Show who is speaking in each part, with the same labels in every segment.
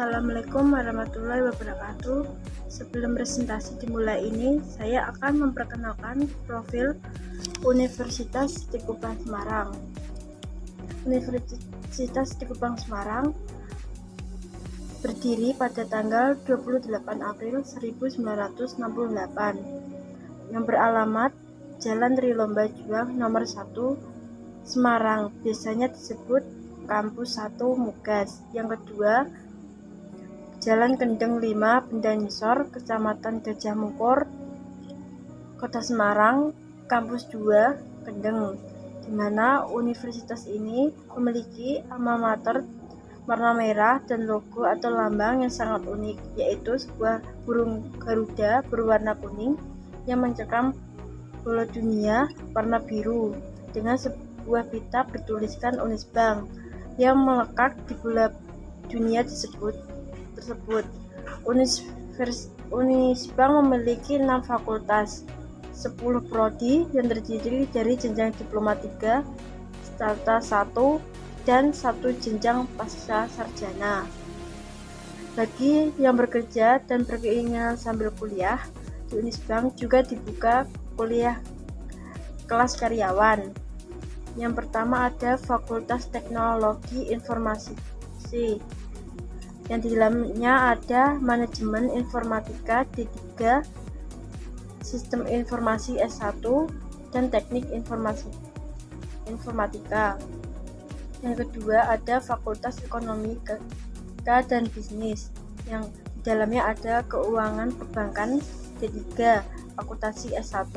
Speaker 1: Assalamualaikum warahmatullahi wabarakatuh. Sebelum presentasi dimulai ini, saya akan memperkenalkan profil Universitas di Kupang Semarang. Universitas di Kupang Semarang berdiri pada tanggal 28 April 1968 yang beralamat Jalan Trilomba Juang nomor 1 Semarang, biasanya disebut Kampus 1 Mugas. Yang kedua, Jalan Kendeng 5 Bendanisor, Kecamatan Gajah Mungkur, Kota Semarang, Kampus 2 Kendeng, di mana universitas ini memiliki alma mater warna merah dan logo atau lambang yang sangat unik, yaitu sebuah burung Garuda berwarna kuning yang mencekam bola dunia warna biru dengan sebuah pita bertuliskan Unisbank yang melekat di bola dunia tersebut. Unisbank memiliki 6 fakultas, 10 prodi yang terdiri dari jenjang diploma 3, strata 1, dan 1 jenjang pasca sarjana. Bagi yang bekerja dan berkeinginan sambil kuliah, di Unisbank juga dibuka kuliah kelas karyawan. Yang pertama ada Fakultas Teknologi Informasi, yang di dalamnya ada Manajemen Informatika D3, Sistem Informasi S1, dan Teknik Informatika. Yang kedua ada Fakultas Ekonomi dan Bisnis, yang di dalamnya ada Keuangan Perbankan D3, Akuntansi S1,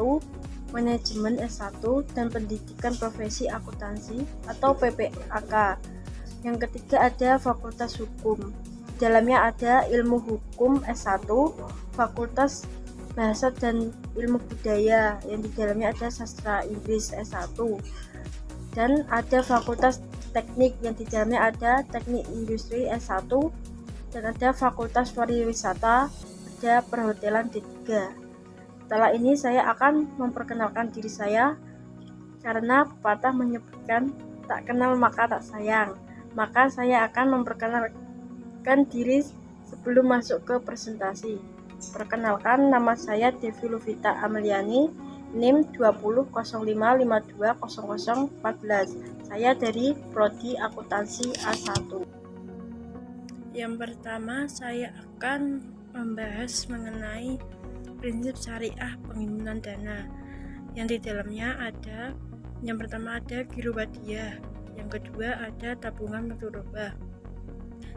Speaker 1: Manajemen S1, dan Pendidikan Profesi Akuntansi atau PPAK. Yang ketiga ada Fakultas Hukum. Di dalamnya ada Ilmu Hukum S1, Fakultas Bahasa dan Ilmu Budaya, yang di dalamnya ada Sastra Inggris S1, dan ada Fakultas Teknik, yang di dalamnya ada Teknik Industri S1, dan ada Fakultas Pariwisata, ada Perhotelan D3. Setelah ini saya akan memperkenalkan diri saya, karena pepatah menyebutkan tak kenal maka tak sayang. Maka saya akan memperkenalkan diri sebelum masuk ke presentasi. Perkenalkan, nama saya Devi Luvita Ameliani, NIM 2005520014. Saya dari Prodi Akuntansi A1. Yang pertama, saya akan membahas mengenai prinsip syariah penghimpunan dana, yang di dalamnya ada, yang pertama ada giro wadiyah, yang kedua ada tabungan mudharabah,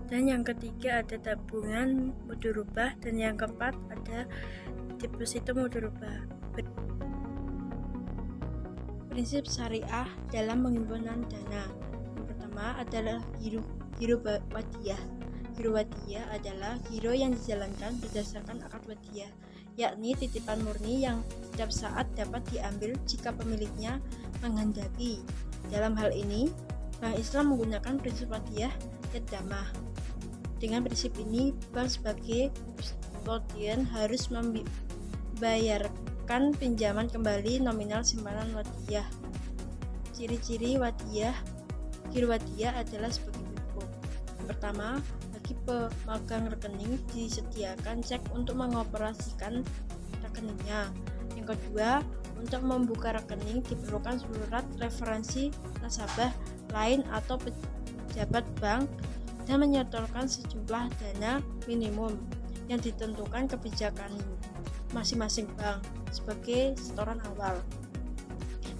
Speaker 1: dan yang ketiga ada tabungan mudharabah, dan yang keempat ada deposito mudharabah. Prinsip syariah dalam penghimpunan dana. Yang pertama adalah giro wadiyah. Giro wadiyah adalah giro yang dijalankan berdasarkan akad wadiyah, yakni titipan murni yang setiap saat dapat diambil jika pemiliknya menghendaki. Dalam hal ini, Bank Islam menggunakan prinsip wadiyah yad-damah. Dengan prinsip ini, bank sebagai kustodian harus membayarkan pinjaman kembali nominal simpanan wadiyah. Ciri-ciri giro wadiyah adalah sebagai berikut. Yang pertama, bagi pemegang rekening disediakan cek untuk mengoperasikan rekeningnya. Yang kedua, untuk membuka rekening diperlukan surat referensi nasabah lain atau pejabat bank dan menyetorkan sejumlah dana minimum yang ditentukan kebijakan masing-masing bank sebagai setoran awal.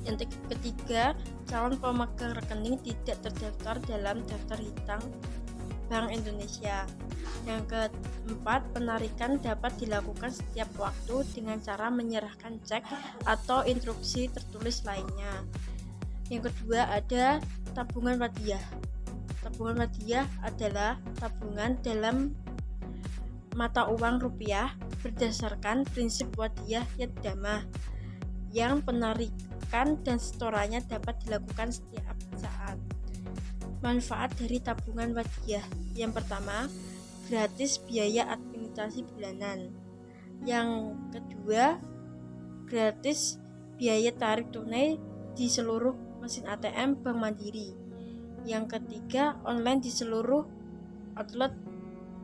Speaker 1: Yang ketiga, calon pemegang rekening tidak terdaftar dalam daftar hitam Bank Indonesia. Yang keempat, penarikan dapat dilakukan setiap waktu dengan cara menyerahkan cek atau instruksi tertulis lainnya. Yang kedua ada tabungan wadiyah. Tabungan wadiyah adalah tabungan dalam mata uang rupiah berdasarkan prinsip wadiyah yad-damah, yang penarikan dan setorannya dapat dilakukan setiap saat. Manfaat dari tabungan wadiyah. Yang pertama, gratis biaya administrasi bulanan. Yang kedua, gratis biaya tarik tunai di seluruh mesin ATM Bank Mandiri. Yang ketiga, online di seluruh outlet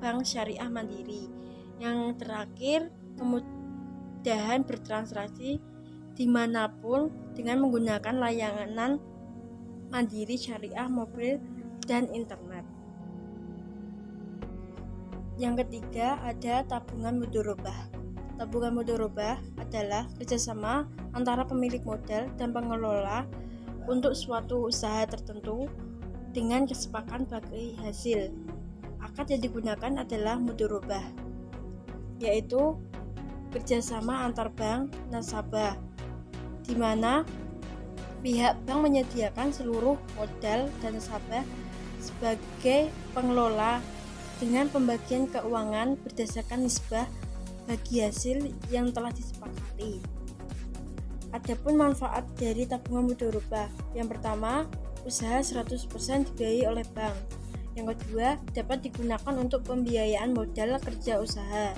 Speaker 1: bank syariah mandiri. Yang terakhir, kemudahan bertransaksi dimanapun dengan menggunakan layanan mandiri syariah, mobil, dan internet. Yang ketiga, ada tabungan mudharabah. Tabungan mudharabah adalah kerjasama antara pemilik modal dan pengelola untuk suatu usaha tertentu dengan kesepakatan bagi hasil. Akad yang digunakan adalah mudharabah, yaitu kerjasama antar bank nasabah, di mana pihak bank menyediakan seluruh modal dan nasabah sebagai pengelola dengan pembagian keuangan berdasarkan nisbah bagi hasil yang telah disepakati. Adapun manfaat dari tabungan mudharabah, yang pertama, usaha 100% dibiayai oleh bank. Yang kedua, dapat digunakan untuk pembiayaan modal kerja usaha.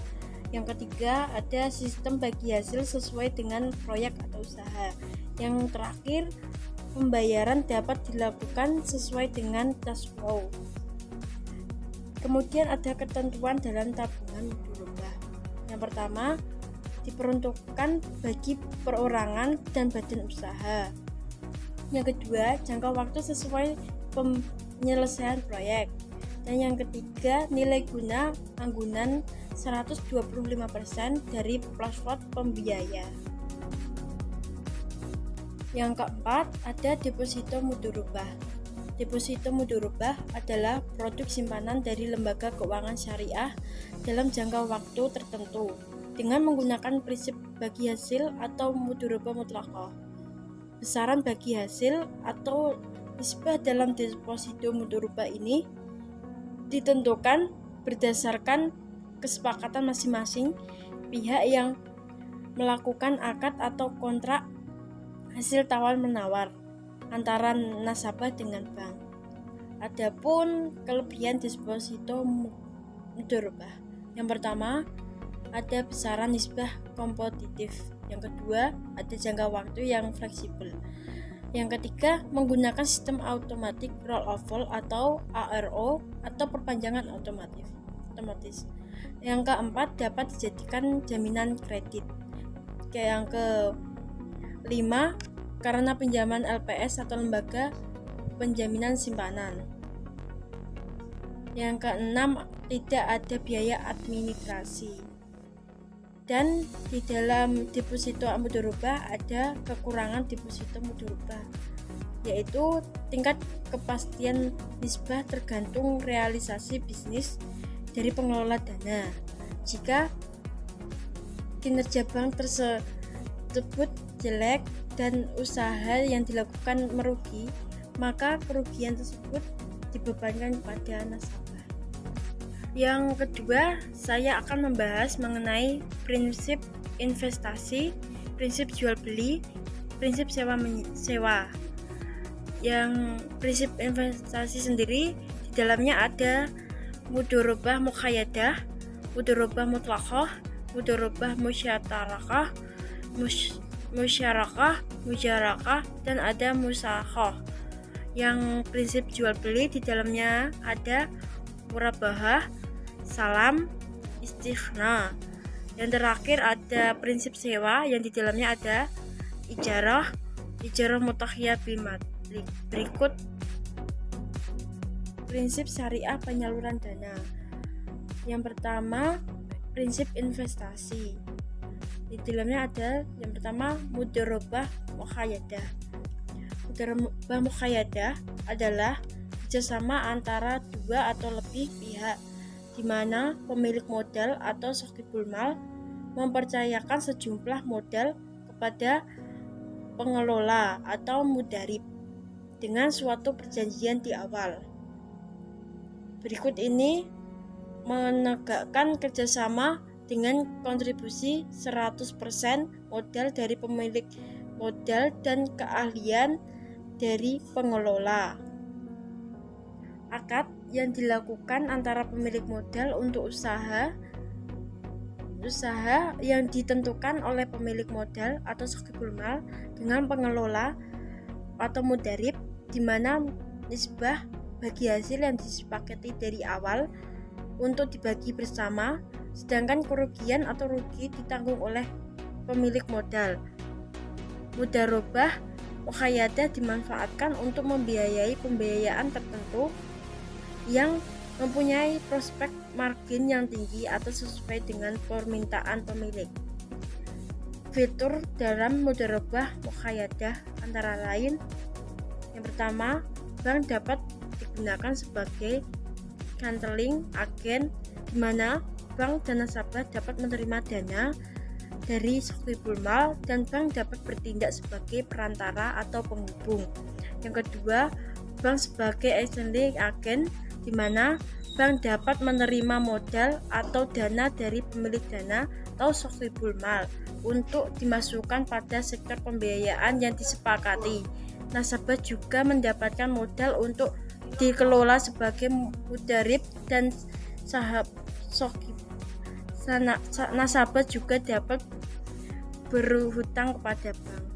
Speaker 1: Yang ketiga, ada sistem bagi hasil sesuai dengan proyek atau usaha. Yang terakhir, pembayaran dapat dilakukan sesuai dengan cash flow. Kemudian ada ketentuan dalam tabungan mudharabah. Yang pertama, diperuntukkan bagi perorangan dan badan usaha. Yang kedua, jangka waktu sesuai penyelesaian proyek. Dan yang ketiga, nilai guna anggunan 125% dari plafon pembiaya. Yang keempat, ada deposito mudharabah. Deposito mudharabah adalah produk simpanan dari lembaga keuangan syariah dalam jangka waktu tertentu dengan menggunakan prinsip bagi hasil atau mudharabah mutlaqah. Besaran bagi hasil atau nisbah dalam deposito mudharabah ini ditentukan berdasarkan kesepakatan masing-masing pihak yang melakukan akad atau kontrak hasil tawar-menawar antara nasabah dengan bank. Adapun kelebihan deposito mudharabah, yang pertama, ada besaran nisbah kompetitif. Yang kedua, ada jangka waktu yang fleksibel. Yang ketiga, menggunakan sistem automatic rollover atau ARO atau perpanjangan otomatis. Yang keempat, dapat dijadikan jaminan kredit. Yang kelima, karena pinjaman LPS atau lembaga penjaminan simpanan. Yang keenam, tidak ada biaya administrasi. Dan di dalam deposito mudharabah ada kekurangan deposito mudharabah, yaitu tingkat kepastian nisbah tergantung realisasi bisnis dari pengelola dana. Jika kinerja bank tersebut jelek dan usaha yang dilakukan merugi, maka kerugian tersebut dibebankan pada nasabah. Yang kedua, saya akan membahas mengenai prinsip investasi, prinsip jual beli, prinsip sewa. Yang prinsip investasi sendiri di dalamnya ada mudharabah muqayyadah, mudharabah mutlaqah, mudharabah musyarakah, musyarakah, dan ada musakhah. Yang prinsip jual beli di dalamnya ada murabahah, salam, istighna. Yang terakhir ada prinsip sewa yang di dalamnya ada ijarah mutakhiyah bil malik. Berikut prinsip syariah penyaluran dana. Yang pertama, prinsip investasi. Di dalamnya ada yang pertama mudharabah muqayyadah. Mudharabah muqayyadah adalah kerjasama antara dua atau lebih pihak, di mana pemilik modal atau sahibul mal mempercayakan sejumlah modal kepada pengelola atau mudharib dengan suatu perjanjian di awal. Berikut ini menegakkan kerjasama dengan kontribusi 100% modal dari pemilik modal dan keahlian dari pengelola. Akad yang dilakukan antara pemilik modal untuk usaha yang ditentukan oleh pemilik modal atau sahibul mal dengan pengelola atau mudharib, di mana nisbah bagi hasil yang disepakati dari awal untuk dibagi bersama, sedangkan kerugian atau rugi ditanggung oleh pemilik modal. Mudharabah muqayyadah dimanfaatkan untuk membiayai pembiayaan tertentu yang mempunyai prospek margin yang tinggi atau sesuai dengan permintaan pemilik. Fitur dalam mudharabah muqayyadah antara lain: yang pertama, bank dapat digunakan sebagai counterling agen, di mana bank dan nasabah dapat menerima dana dari Sohibul Mal dan bank dapat bertindak sebagai perantara atau penghubung. Yang kedua, bank sebagai extending agen, di mana bank dapat menerima modal atau dana dari pemilik dana atau Sohibul Mal untuk dimasukkan pada sektor pembiayaan yang disepakati. Nasabah juga mendapatkan modal untuk dikelola sebagai mudharib dan nasabah juga dapat berhutang kepada bank.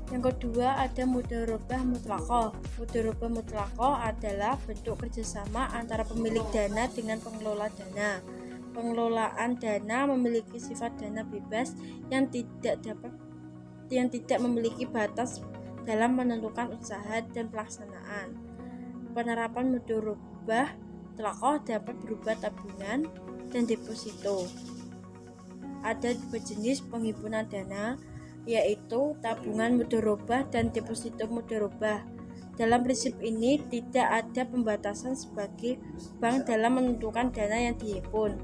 Speaker 1: Yang kedua ada mudharabah mutlaqah. Mudharabah mutlaqah adalah bentuk kerjasama antara pemilik dana dengan pengelola dana. Pengelolaan dana memiliki sifat dana bebas yang tidak memiliki batas dalam menentukan usaha dan pelaksanaan. Penerapan mudharabah mutlaqah dapat berupa tabungan dan deposito. Ada dua jenis penghimpunan dana, yaitu tabungan mudharabah dan deposito mudharabah. Dalam prinsip ini tidak ada pembatasan sebagai bank dalam menentukan dana yang dihimpun.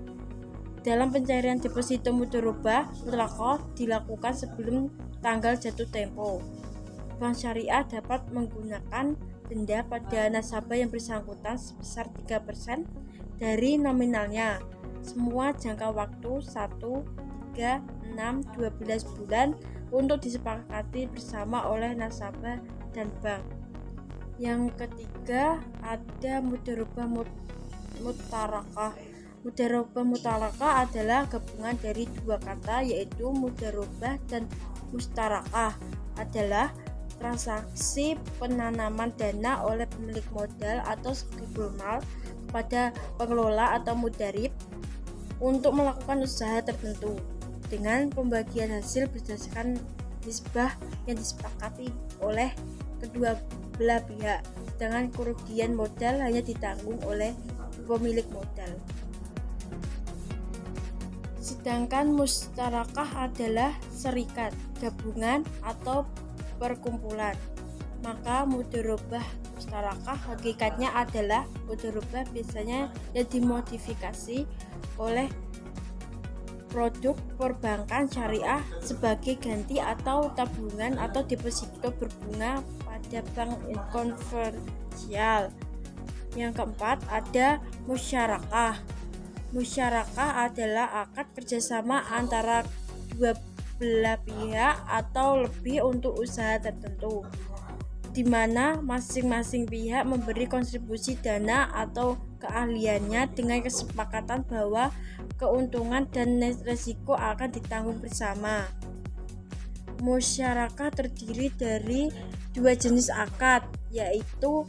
Speaker 1: Dalam pencairan deposito mudharabah mutlaqah dilakukan sebelum tanggal jatuh tempo. Bank syariah dapat menggunakan denda pada nasabah yang bersangkutan sebesar 3% dari nominalnya semua jangka waktu 1, 3, 6, 12 bulan untuk disepakati bersama oleh nasabah dan bank. Yang ketiga ada mudharabah mutarakah. Mudharabah mutarakah adalah gabungan dari dua kata, yaitu mudharabah dan mustarakah. Adalah transaksi penanaman dana oleh pemilik modal atau Sohibul Mal kepada pengelola atau mudharib untuk melakukan usaha tertentu dengan pembagian hasil berdasarkan nisbah yang disepakati oleh kedua belah pihak, sedangkan kerugian modal hanya ditanggung oleh pemilik modal. Sedangkan mustarakah adalah serikat, gabungan atau perkumpulan. Maka mudharabah mustarakah hakikatnya adalah mudharabah biasanya yang dimodifikasi oleh produk perbankan syariah sebagai ganti atau tabungan atau deposito berbunga pada bank konvensional. Yang keempat ada musyarakah. Musyarakah adalah akad kerjasama antara dua belah pihak atau lebih untuk usaha tertentu, di mana masing-masing pihak memberi kontribusi dana atau keahliannya dengan kesepakatan bahwa keuntungan dan risiko akan ditanggung bersama. Musyarakah terdiri dari dua jenis akad, yaitu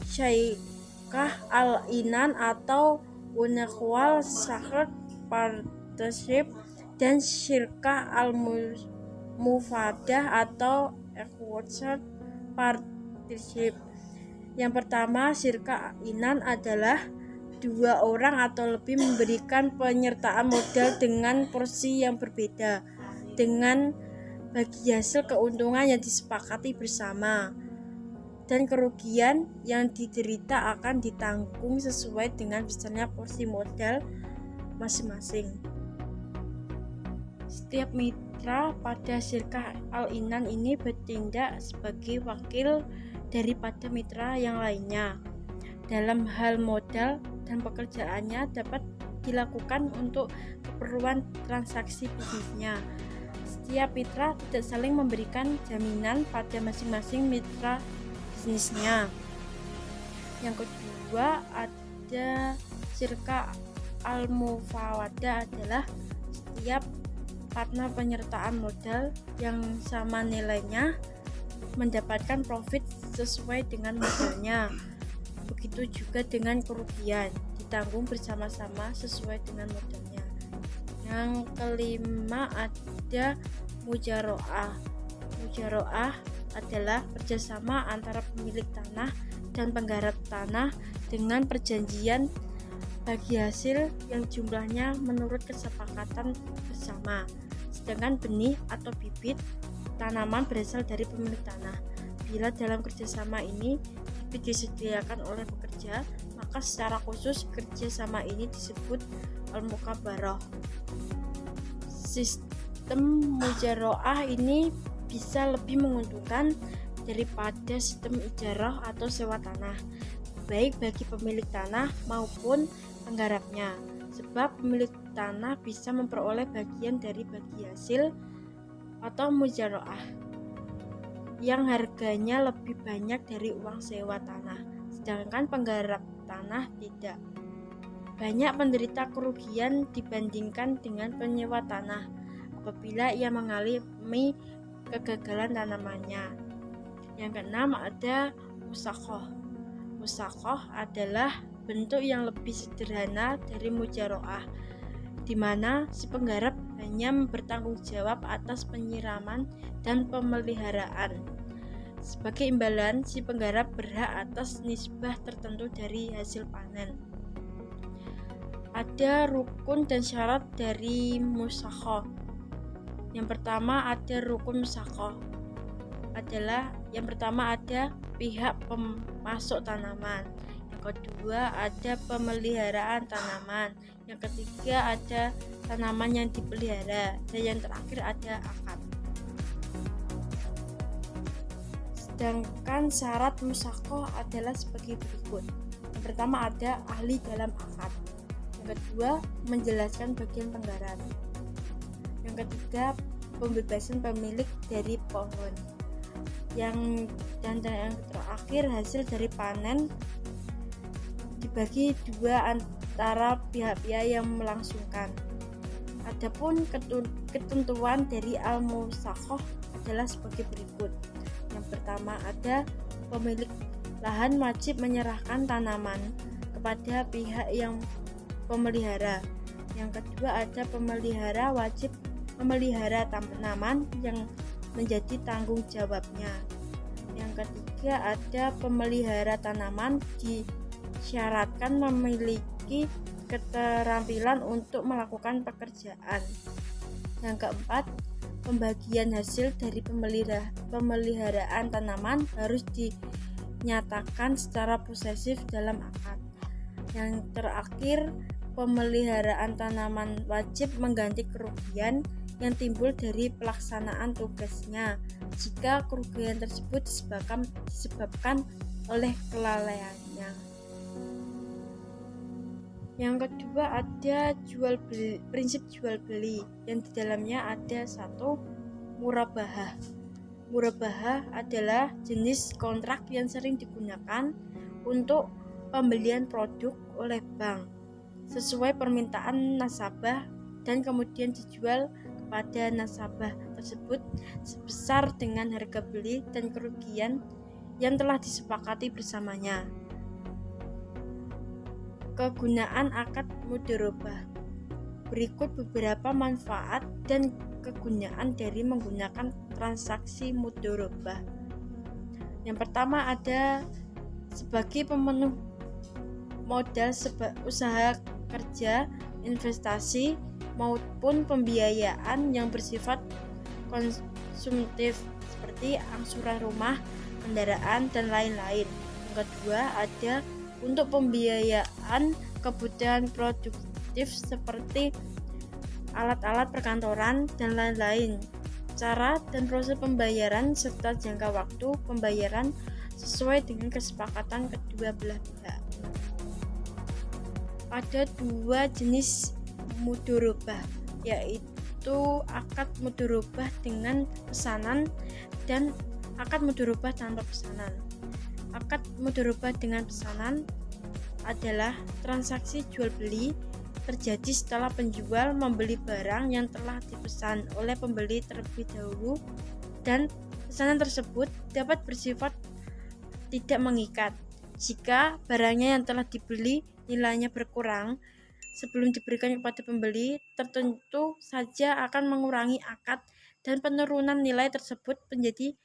Speaker 1: syirkah al-inan atau unequal shared partnership dan syirkah al-mufadah atau equal partnership. Yang pertama, syirkah inan adalah dua orang atau lebih memberikan penyertaan modal dengan porsi yang berbeda dengan bagi hasil keuntungan yang disepakati bersama, dan kerugian yang diderita akan ditanggung sesuai dengan besarnya porsi modal masing-masing. Setiap mitra pada syirkah al-inan ini bertindak sebagai wakil daripada mitra yang lainnya dalam hal modal, dan pekerjaannya dapat dilakukan untuk keperluan transaksi bisnisnya. Setiap mitra tidak saling memberikan jaminan pada masing-masing mitra bisnisnya. Yang kedua ada syirkah al-mufawadah, adalah setiap partner penyertaan modal yang sama nilainya mendapatkan profit sesuai dengan modalnya. Begitu juga dengan kerugian, ditanggung bersama-sama sesuai dengan modalnya. Yang kelima ada mujaroah. Mujaroah adalah kerjasama antara pemilik tanah dan penggarap tanah dengan perjanjian bagi hasil yang jumlahnya menurut kesepakatan bersama. Sedangkan benih atau bibit tanaman berasal dari pemilik tanah. Bila dalam kerjasama ini bibit disediakan oleh pekerja, maka secara khusus kerjasama ini disebut al-mukabarah. Sistem mujaroah ini bisa lebih menguntungkan daripada sistem ijarah atau sewa tanah, baik bagi pemilik tanah maupun penggarapnya, sebab pemilik tanah bisa memperoleh bagian dari bagi hasil atau mujaroah yang harganya lebih banyak dari uang sewa tanah, sedangkan penggarap tanah tidak. Banyak penderita kerugian dibandingkan dengan penyewa tanah apabila ia mengalami kegagalan tanamannya. Yang keenam ada musaqah. Musaqah adalah bentuk yang lebih sederhana dari mujaroah, di mana si penggarap hanya bertanggung jawab atas penyiraman dan pemeliharaan. Sebagai imbalan, si penggarap berhak atas nisbah tertentu dari hasil panen. Ada rukun dan syarat dari musaqah. Yang pertama ada rukun musaqah. Yang pertama ada pihak pemasok tanaman. Yang kedua ada pemeliharaan tanaman. Yang ketiga ada tanaman yang dipelihara. Dan yang terakhir ada akad. Sedangkan syarat musaqah adalah sebagai berikut. Yang pertama ada ahli dalam akad. Yang kedua menjelaskan bagian penggarap. Yang ketiga pembebasan pemilik dari pohon. Dan yang terakhir hasil dari panen dibagi dua antara pihak-pihak yang melangsungkan. Adapun ketentuan dari al-musaqah adalah sebagai berikut. Yang pertama ada pemilik lahan wajib menyerahkan tanaman kepada pihak yang pemelihara. Yang kedua ada pemelihara wajib memelihara tanaman yang menjadi tanggung jawabnya. Yang ketiga ada pemelihara tanaman disyaratkan memiliki keterampilan untuk melakukan pekerjaan. Yang keempat, pembagian hasil dari pemeliharaan tanaman harus dinyatakan secara posesif dalam akad. Yang terakhir, pemeliharaan tanaman wajib mengganti kerugian yang timbul dari pelaksanaan tugasnya jika kerugian tersebut disebabkan oleh kelalaiannya. Yang kedua ada prinsip jual beli yang di dalamnya ada satu murabahah. Murabahah adalah jenis kontrak yang sering digunakan untuk pembelian produk oleh bank sesuai permintaan nasabah dan kemudian dijual pada nasabah tersebut sebesar dengan harga beli dan kerugian yang telah disepakati bersamanya. Kegunaan akad mudharabah. Berikut beberapa manfaat dan kegunaan dari menggunakan transaksi mudharabah. Yang pertama ada sebagai pemenuh modal usaha kerja, investasi maupun pembiayaan yang bersifat konsumtif seperti angsuran rumah, kendaraan, dan lain-lain. Yang kedua ada untuk pembiayaan kebutuhan produktif seperti alat-alat perkantoran dan lain-lain. Cara dan proses pembayaran serta jangka waktu pembayaran sesuai dengan kesepakatan kedua belah pihak. Ada dua jenis mudharabah, yaitu akad mudharabah dengan pesanan dan akad mudharabah tanpa pesanan. Akad mudharabah dengan pesanan adalah transaksi jual beli terjadi setelah penjual membeli barang yang telah dipesan oleh pembeli terlebih dahulu dan pesanan tersebut dapat bersifat tidak mengikat. Jika barangnya yang telah dibeli nilainya berkurang sebelum diberikan kepada pembeli, tentu saja akan mengurangi akad dan penurunan nilai tersebut menjadi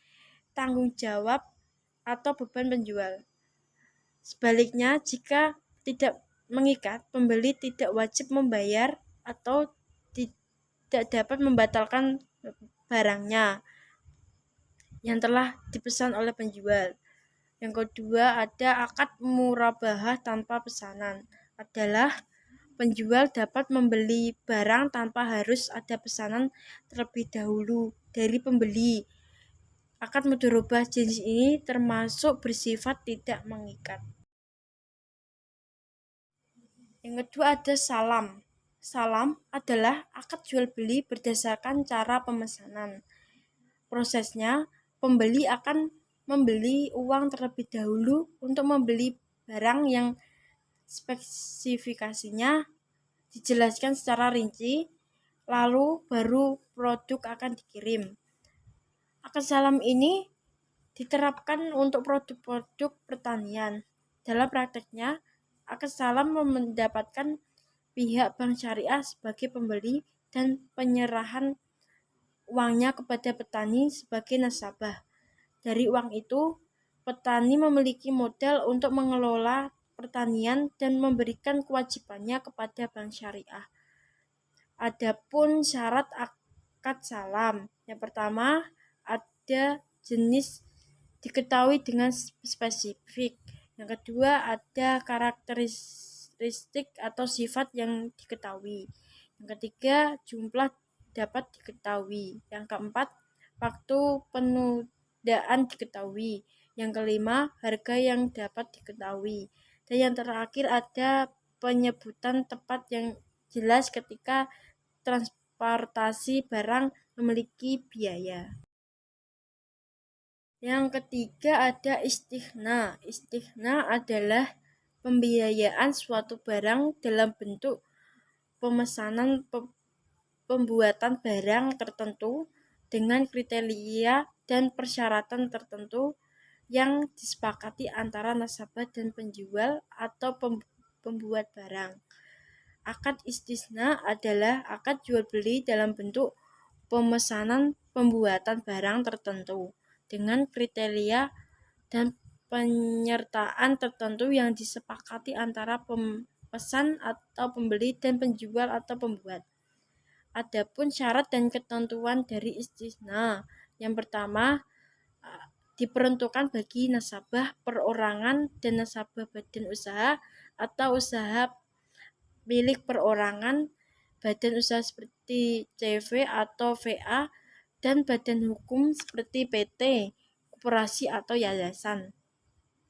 Speaker 1: tanggung jawab atau beban penjual. Sebaliknya, jika tidak mengikat, pembeli tidak wajib membayar atau tidak dapat membatalkan barangnya yang telah dipesan oleh penjual. Yang kedua, ada akad murabahah tanpa pesanan. Adalah penjual dapat membeli barang tanpa harus ada pesanan terlebih dahulu dari pembeli. Akad mudharabah jenis ini termasuk bersifat tidak mengikat. Yang kedua ada salam. Salam adalah akad jual beli berdasarkan cara pemesanan. Prosesnya, pembeli akan membeli uang terlebih dahulu untuk membeli barang yang spesifikasinya dijelaskan secara rinci, lalu baru produk akan dikirim. Akad salam ini diterapkan untuk produk-produk pertanian. Dalam prakteknya, akad salam mendapatkan pihak bank syariah sebagai pembeli dan penyerahan uangnya kepada petani sebagai nasabah. Dari uang itu, petani memiliki modal untuk mengelola pertanian dan memberikan kewajibannya kepada bank syariah. Adapun syarat akad salam, yang pertama ada jenis diketahui dengan spesifik. Yang kedua ada karakteristik atau sifat yang diketahui. Yang ketiga jumlah dapat diketahui. Yang keempat waktu penundaan diketahui. Yang kelima harga yang dapat diketahui. Dan yang terakhir ada penyebutan tepat yang jelas ketika transportasi barang memiliki biaya. Yang ketiga ada istighna. Istighna adalah pembiayaan suatu barang dalam bentuk pemesanan pembuatan barang tertentu dengan kriteria dan persyaratan tertentu yang disepakati antara nasabah dan penjual atau pembuat barang. Akad istisna adalah akad jual beli dalam bentuk pemesanan pembuatan barang tertentu dengan kriteria dan penyertaan tertentu yang disepakati antara pemesan atau pembeli dan penjual atau pembuat. Adapun syarat dan ketentuan dari istisna, yang pertama diperuntukkan bagi nasabah perorangan dan nasabah badan usaha atau usaha milik perorangan, badan usaha seperti CV atau VA, dan badan hukum seperti PT, koperasi atau yayasan.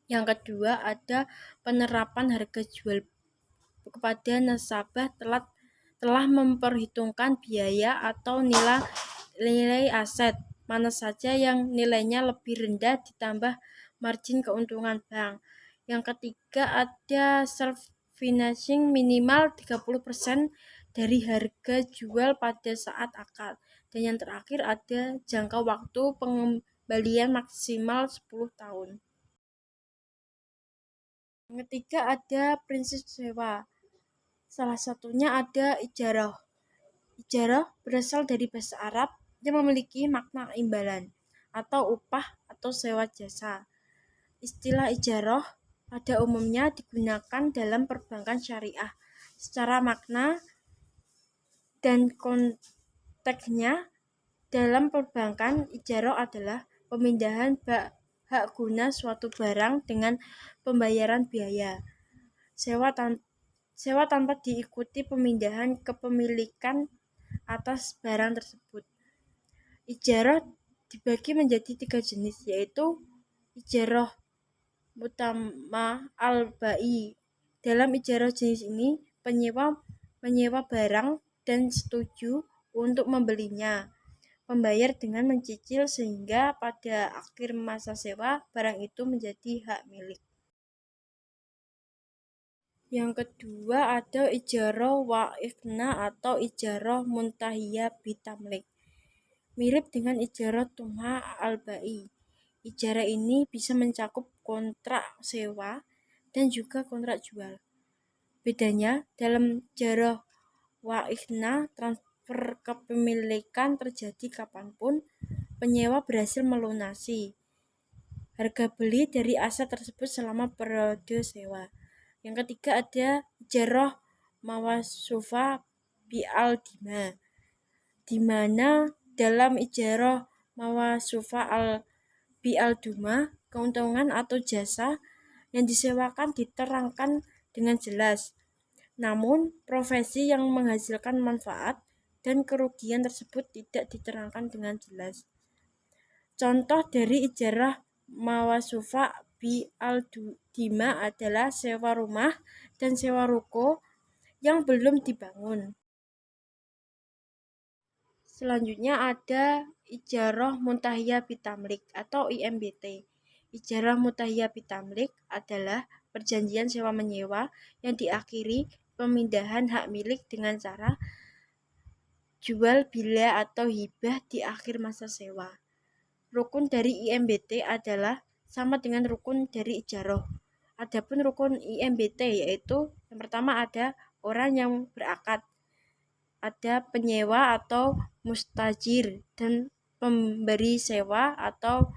Speaker 1: Yang kedua ada penerapan harga jual kepada nasabah telah memperhitungkan biaya atau nilai aset mana saja yang nilainya lebih rendah ditambah margin keuntungan bank. Yang ketiga ada self financing minimal 30% dari harga jual pada saat akad. Dan yang terakhir ada jangka waktu pengembalian maksimal 10 tahun. Yang ketiga ada prinsip sewa. Salah satunya ada ijarah. Ijarah berasal dari bahasa Arab yang memiliki makna imbalan atau upah atau sewa jasa. Istilah ijarah pada umumnya digunakan dalam perbankan syariah. Secara makna dan konteksnya dalam perbankan, ijarah adalah pemindahan hak guna suatu barang dengan pembayaran biaya sewa tanpa diikuti pemindahan kepemilikan atas barang tersebut. Ijarah dibagi menjadi 3 jenis, yaitu ijarah mutama al-bai. Dalam ijarah jenis ini, penyewa menyewa barang dan setuju untuk membelinya, membayar dengan mencicil sehingga pada akhir masa sewa barang itu menjadi hak milik. Yang kedua ada ijarah waqifna atau ijarah muntahiyah bitamlik. Mirip dengan ijarah tumha al-bai. Ijarah ini bisa mencakup kontrak sewa dan juga kontrak jual. Bedanya, dalam ijarah wa ikhna, transfer kepemilikan terjadi kapanpun penyewa berhasil melunasi harga beli dari aset tersebut selama periode sewa. Yang ketiga ada ijarah mawasufa bi'al dima, di mana dalam ijarah mawasufa bi'al duma, keuntungan atau jasa yang disewakan diterangkan dengan jelas. Namun, profesi yang menghasilkan manfaat dan kerugian tersebut tidak diterangkan dengan jelas. Contoh dari ijarah mawasufa bi'al dima adalah sewa rumah dan sewa ruko yang belum dibangun. Selanjutnya ada ijarah muntahiyah bitamlik atau IMBT. Ijarah muntahiyah bitamlik adalah perjanjian sewa menyewa yang diakhiri pemindahan hak milik dengan cara jual bila atau hibah di akhir masa sewa. Rukun dari IMBT adalah sama dengan rukun dari ijarah. Adapun rukun IMBT yaitu yang pertama ada orang yang berakad, ada penyewa atau mustajir, dan pemberi sewa atau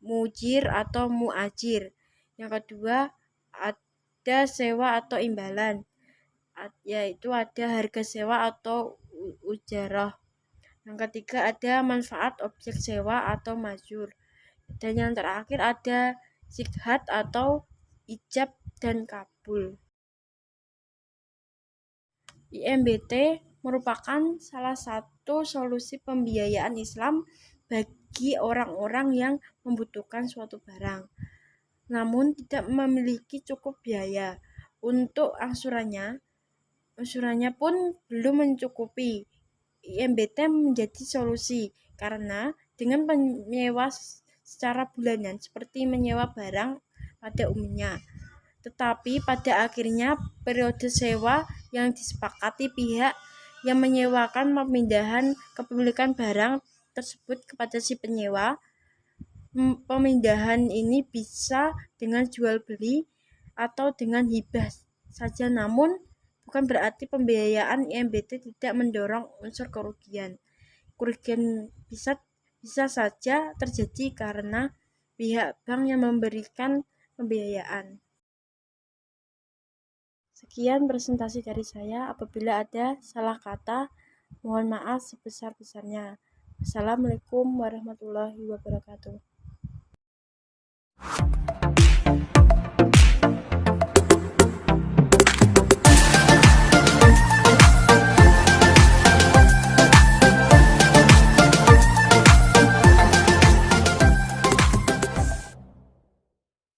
Speaker 1: mujir atau muajir. Yang kedua ada sewa atau imbalan, yaitu ada harga sewa atau ujarah. Yang ketiga ada manfaat objek sewa atau majur. Dan yang terakhir ada sikhat atau ijab dan kabul. IMBT merupakan salah satu solusi pembiayaan Islam bagi orang-orang yang membutuhkan suatu barang, namun tidak memiliki cukup biaya untuk angsurannya pun belum mencukupi. IMBT menjadi solusi karena dengan menyewa secara bulanan seperti menyewa barang pada umumnya, tetapi pada akhirnya periode sewa yang disepakati pihak yang menyewakan pemindahan kepemilikan barang tersebut kepada si penyewa. Pemindahan ini bisa dengan jual beli atau dengan hibah saja, namun bukan berarti pembiayaan IMBT tidak mendorong unsur kerugian. Kerugian bisa saja terjadi karena pihak bank yang memberikan pembiayaan. Sekian presentasi dari saya. Apabila ada salah kata, mohon maaf sebesar-besarnya. Assalamualaikum warahmatullahi wabarakatuh.